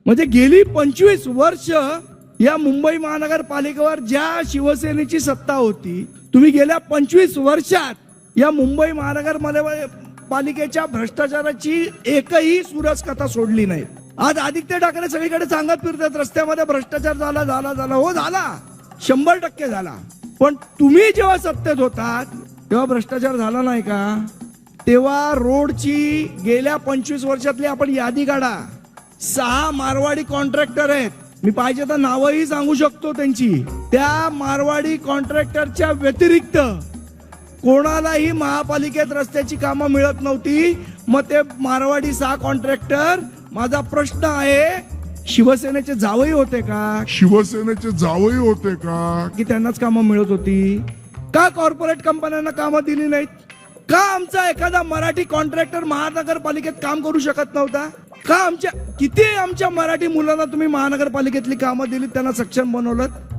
म्हणजे गेली 25 वर्ष या मुंबई महानगरपालिकेवर ज्या शिवसेनेची सत्ता होती, तुम्ही गेल्या 25 वर्षात या मुंबई महानगरपालिकेच्या भ्रष्टाचाराची एकही सुरस कथा सोडली नाही। आज आदित्य ठाकरे सगळीकडे सांगत फिरतात रस्त्यामध्ये भ्रष्टाचार झाला झाला झाला, हो झाला, 100% झाला। पण तुम्ही जेव्हा सत्तेत होतात तेव्हा भ्रष्टाचार झाला नाही का? तेव्हा रोडची गेल्या 25 वर्षातली आपण यादी काढा, 6 मारवाडी कॉन्ट्रॅक्टर आहेत, मी पाहिजे तर नावही सांगू शकतो त्यांची। त्या मारवाडी कॉन्ट्रॅक्टरच्या व्यतिरिक्त कोणालाही महापालिकेत रस्त्याची कामं मिळत नव्हती। मग ते मारवाडी 6 कॉन्ट्रॅक्टर, माझा प्रश्न आहे, शिवसेनेचे जावई होते का? शिवसेनेचे जावई होते का? की त्यांनाच कामं मिळत होती? का कॉर्पोरेट कंपन्यांना कामं दिली नाहीत? का आमचा एखादा मराठी कॉन्ट्रॅक्टर महानगरपालिकेत काम करू शकत नव्हता? का आमच्या किती आमच्या मराठी मुलांना तुम्ही महानगरपालिकेतली कामं दिली, त्यांना सक्षम बनवलं?